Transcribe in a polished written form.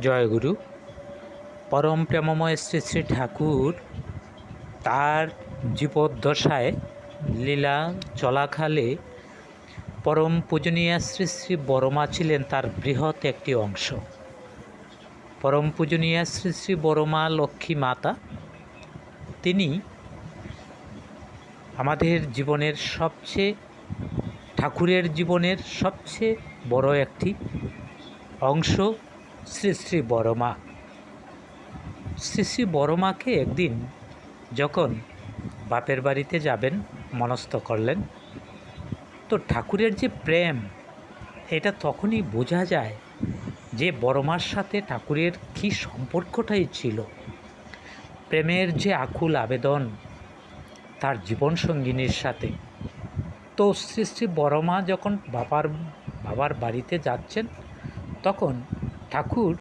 জয়গুরু। পরম প্রেমময় শ্রী শ্রী ঠাকুর তার জীবদ্দশায় লীলা চলাকালে পরম পূজনীয়া শ্রী শ্রী বড়মা ছিলেন তার বৃহৎ একটি অংশ। পরম পূজনীয়া শ্রী শ্রী বড়মা লক্ষ্মী মাতা, তিনি আমাদের জীবনের ঠাকুরের জীবনের সবচেয়ে বড় একটি অংশ। শ্রী শ্রী বড়মা, শ্রী শ্রী বড়মাকে একদিন যখন বাপের বাড়িতে যাবেন মনস্থ করলেন, তো ঠাকুরের যে প্রেম, এটা তখনই বোঝা যায় যে বড়মার সাথে ঠাকুরের কী সম্পর্কটাই ছিল। প্রেমের যে আকুল আবেদন তার জীবনসঙ্গিনীর সাথে। তো শ্রী শ্রী বড়মা যখন বাবার বাড়িতে যাচ্ছেন, তখন ঠাকুর